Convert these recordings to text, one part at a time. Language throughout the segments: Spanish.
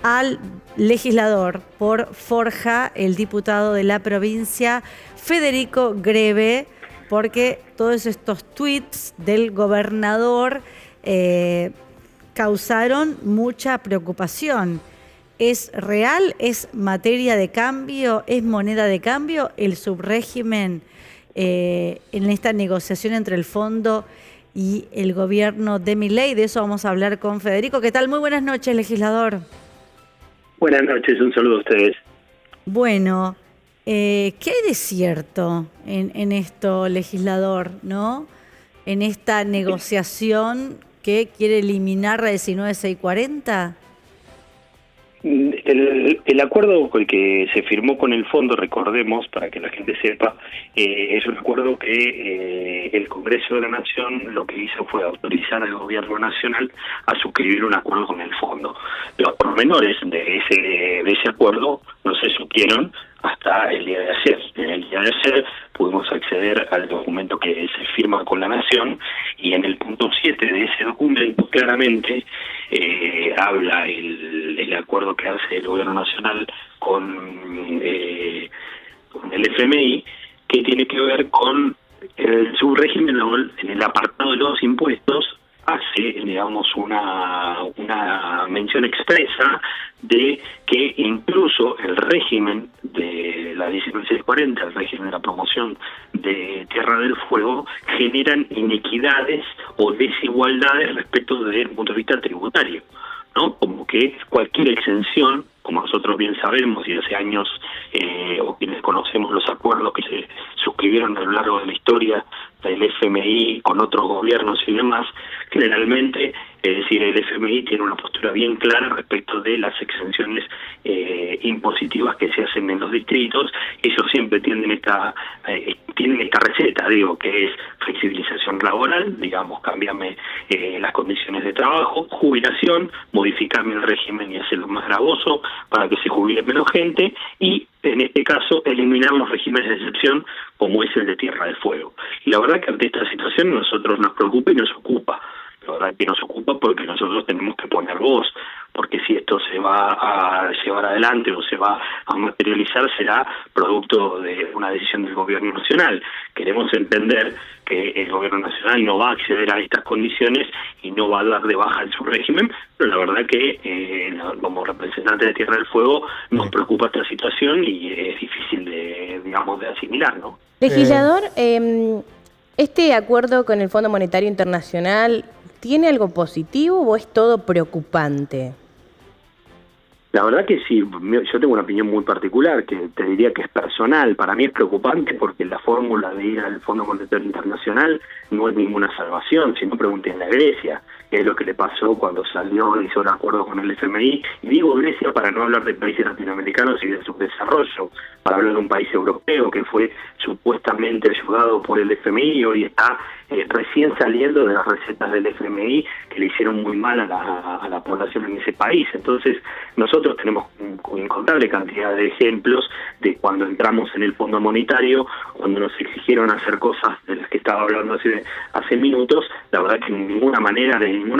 al legislador por Forja, el diputado de la provincia, Federico Greve, porque todos estos tweets del gobernador causaron mucha preocupación. ¿Es real? ¿Es materia de cambio? ¿Es moneda de cambio el subrégimen en esta negociación entre el fondo y el gobierno de Milei? De eso vamos a hablar con Federico. ¿Qué tal? Muy buenas noches, legislador. Buenas noches, un saludo a ustedes. Bueno, ¿qué hay de cierto en esto, legislador, no? En esta negociación que quiere eliminar la 19640. El acuerdo con el que se firmó con el fondo, recordemos, para que la gente sepa, es un acuerdo que el Congreso de la Nación lo que hizo fue autorizar al gobierno nacional a suscribir un acuerdo con el fondo. Los pormenores de ese acuerdo no se supieron hasta el día de ayer. En el día de ayer pudimos acceder al documento que se firma con la Nación, y en el punto 7 de ese documento claramente habla el acuerdo que hace el gobierno nacional con el FMI, que tiene que ver con el subrégimen en el apartado de los impuestos. Hace, digamos, una mención expresa de que incluso el régimen de la 19640, el régimen de la promoción de Tierra del Fuego, generan inequidades o desigualdades respecto desde el punto de vista tributario, ¿no? Como que cualquier exención, como nosotros bien sabemos y hace años, o quienes conocemos los acuerdos que se suscribieron a lo largo de la historia del FMI con otros gobiernos y demás, generalmente, es decir, el FMI tiene una postura bien clara respecto de las exenciones impositivas que se hacen en los distritos. Ellos siempre tienen esta receta, digo, que es flexibilización laboral, digamos, cambiarme las condiciones de trabajo, jubilación, modificarme el régimen y hacerlo más gravoso para que se jubile menos gente, y en este caso eliminar los regímenes de excepción como es el de Tierra del Fuego. Y la verdad que ante esta situación a nosotros nos preocupa y nos ocupa. La verdad que nos ocupa porque nosotros tenemos que poner voz, porque si esto se va a llevar adelante o se va a materializar, será producto de una decisión del gobierno nacional. Queremos entender que el gobierno nacional no va a acceder a estas condiciones y no va a dar de baja el subrégimen, pero la verdad que como representantes de Tierra del Fuego nos preocupa esta situación y es difícil de asimilar, ¿no? Legislador, ¿este acuerdo con el Fondo Monetario Internacional tiene algo positivo o es todo preocupante? La verdad que sí, yo tengo una opinión muy particular, que te diría que es personal. Para mí es preocupante porque la fórmula de ir al Fondo Monetario Internacional no es ninguna salvación. Si no, pregunten a Grecia, qué es lo que le pasó cuando salió y hizo un acuerdo con el FMI. Y digo Grecia para no hablar de países latinoamericanos y de su desarrollo, para hablar de un país europeo que fue supuestamente ayudado por el FMI y hoy está recién saliendo de las recetas del FMI que le hicieron muy mal a la población en ese país. Entonces, nosotros tenemos incontable cantidad de ejemplos de cuando entramos en el Fondo Monetario, cuando nos exigieron hacer cosas de las que estaba hablando hace minutos. La verdad que de ninguna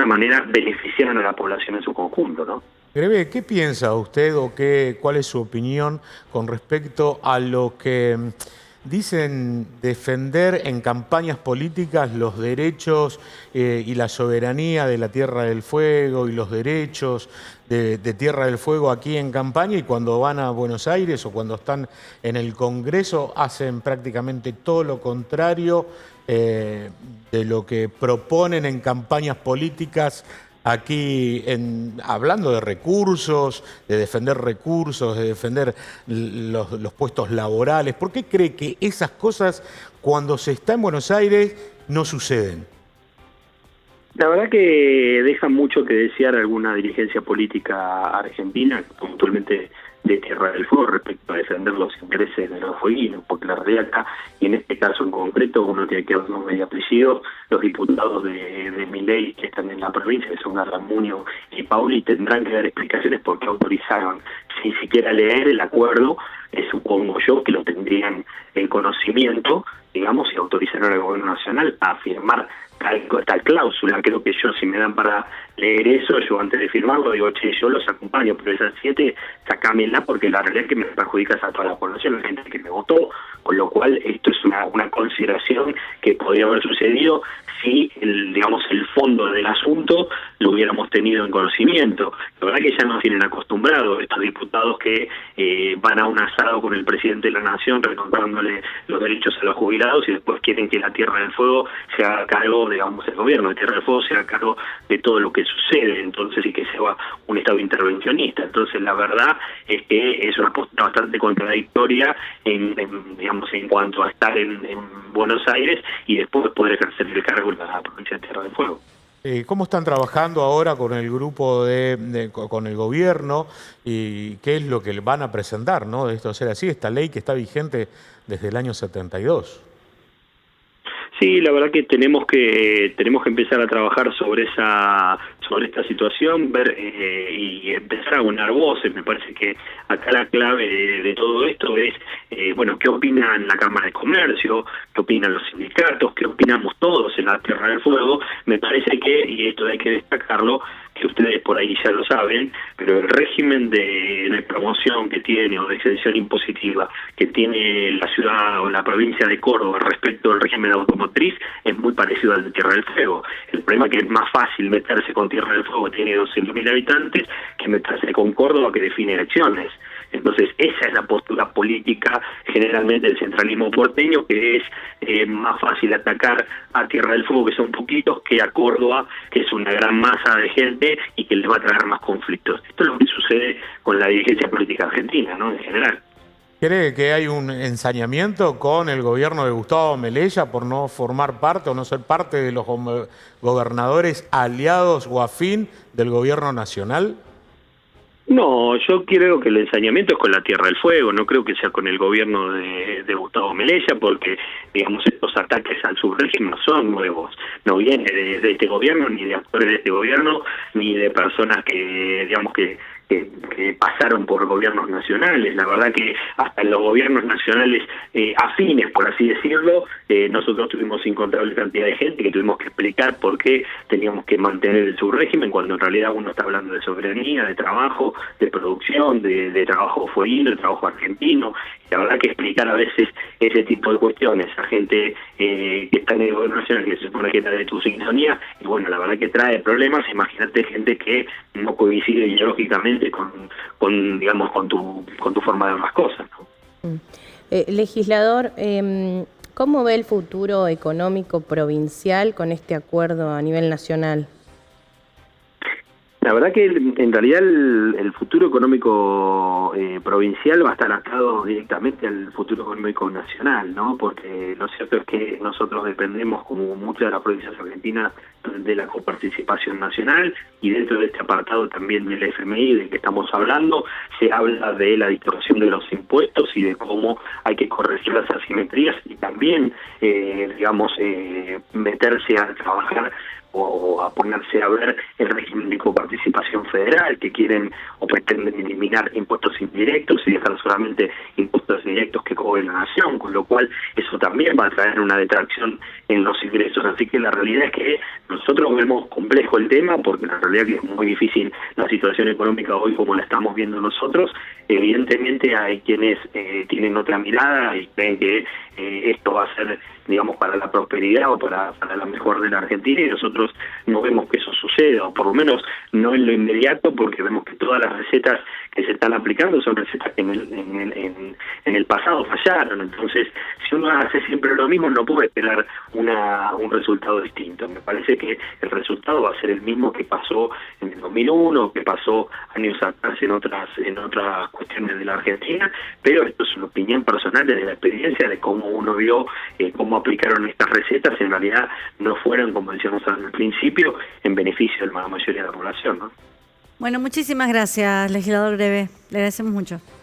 manera beneficiaron a la población en su conjunto, ¿no? Greve, ¿qué piensa usted o cuál es su opinión con respecto a lo que dicen defender en campañas políticas los derechos y la soberanía de la Tierra del Fuego y los derechos de Tierra del Fuego aquí en campaña, y cuando van a Buenos Aires o cuando están en el Congreso hacen prácticamente todo lo contrario de lo que proponen en campañas políticas aquí, hablando de recursos, de defender los puestos laborales? ¿Por qué cree que esas cosas, cuando se está en Buenos Aires, no suceden? La verdad que deja mucho que desear alguna dirigencia política argentina, puntualmente de Tierra del Fuego, respecto a defender los intereses de los fueguinos, porque la realidad acá, y en este caso en concreto, uno tiene que dar nombre y apellido, los diputados de Milei que están en la provincia, que son Garramuño y Pauli, tendrán que dar explicaciones porque autorizaron, sin siquiera leer el acuerdo, supongo yo que lo tendrían en conocimiento, digamos, y autorizaron al gobierno nacional a firmar tal cláusula. Creo que yo, si me dan para leer eso, yo antes de firmarlo digo, che, yo los acompaño, pero esas 7, sacámela, porque la realidad es que me perjudica a toda la población, la gente que me votó, con lo cual esto es una consideración que podría haber sucedido si digamos el fondo del asunto lo hubiéramos tenido en conocimiento. La verdad que ya nos tienen acostumbrados estos diputados que van a un asado con el presidente de la nación recordándole los derechos a los jubilados y después quieren que la Tierra del Fuego se haga cargo, digamos, el gobierno de Tierra del Fuego se haga cargo de todo lo que sucede, entonces, y que sea un estado intervencionista. Entonces la verdad es que es una postura bastante contradictoria digamos, en cuanto a estar en Buenos Aires y después poder ejercer el cargo en la provincia de Tierra del Fuego. ¿Cómo están trabajando ahora con el grupo con el gobierno y qué es lo que van a presentar, ¿no? De esto ser así, esta ley que está vigente desde el año 72. Sí, la verdad que tenemos que empezar a trabajar sobre esta situación, ver y empezar a unar voces. Me parece que acá la clave de todo esto es, bueno, qué opinan la Cámara de Comercio, qué opinan los sindicatos, qué opinamos todos en la Tierra del Fuego. Me parece que, y esto hay que destacarlo, que ustedes por ahí ya lo saben, pero el régimen de promoción que tiene o de exención impositiva que tiene la ciudad o la provincia de Córdoba respecto al régimen automotriz es muy parecido al de Tierra del Fuego. El problema es que es más fácil meterse con Tierra del Fuego, que tiene 200.000 habitantes, que meterse con Córdoba, que define elecciones. Entonces esa es la postura política generalmente del centralismo porteño, que es más fácil atacar a Tierra del Fuego, que son poquitos, que a Córdoba, que es una gran masa de gente y que les va a traer más conflictos. Esto es lo que sucede con la dirigencia política argentina, ¿no? En general. ¿Cree que hay un ensañamiento con el gobierno de Gustavo Melella por no formar parte o no ser parte de los gobernadores aliados o afín del gobierno nacional? No, yo creo que el ensañamiento es con la Tierra del Fuego, no creo que sea con el gobierno de Gustavo Melella, porque, digamos, estos ataques al subrégimen no son nuevos, no viene de este gobierno, ni de actores de este gobierno, ni de personas que, digamos, que pasaron por gobiernos nacionales. La verdad que hasta en los gobiernos nacionales afines, por así decirlo, nosotros tuvimos incontable cantidad de gente que tuvimos que explicar por qué teníamos que mantener el subrégimen, cuando en realidad uno está hablando de soberanía, de trabajo, de producción, de trabajo fueguino, de trabajo argentino. La verdad que explicar a veces ese tipo de cuestiones a gente que está en el gobierno nacional, que se supone que era de tu sintonía, y bueno, la verdad que trae problemas. Imagínate gente que no coincide ideológicamente con digamos, con tu forma de ver las cosas, ¿no? Legislador, ¿cómo ve el futuro económico provincial con este acuerdo a nivel nacional? La verdad que en realidad el futuro económico provincial va a estar atado directamente al futuro económico nacional, ¿no? Porque lo cierto es que nosotros dependemos, como muchas de las provincias argentinas, de la coparticipación nacional, y dentro de este apartado también del FMI del que estamos hablando, se habla de la distorsión de los impuestos y de cómo hay que corregir las asimetrías y también, digamos, meterse a trabajar o a ponerse a ver el régimen de coparticipación federal, que quieren o pretenden eliminar impuestos indirectos y dejar solamente impuestos directos que cobre la nación, con lo cual eso también va a traer una detracción en los ingresos. Así que la realidad es que nosotros vemos complejo el tema, porque la realidad es que es muy difícil la situación económica hoy como la estamos viendo nosotros. Evidentemente hay quienes tienen otra mirada y creen que esto va a ser, digamos, para la prosperidad o para la mejor de la Argentina, y nosotros no vemos que eso suceda, o por lo menos no en lo inmediato, porque vemos que todas las recetas que se están aplicando son recetas que en el pasado fallaron. Entonces, si uno hace siempre lo mismo, no puede esperar un resultado distinto. Me parece que el resultado va a ser el mismo que pasó en el 2001, que pasó años atrás en otras cuestiones de la Argentina, pero esto es una opinión personal desde la experiencia de cómo uno vio cómo aplicaron estas recetas. En realidad no fueron, como decíamos al principio, en beneficio de la mayoría de la población, ¿no? Bueno, muchísimas gracias, legislador Greve. Le agradecemos mucho.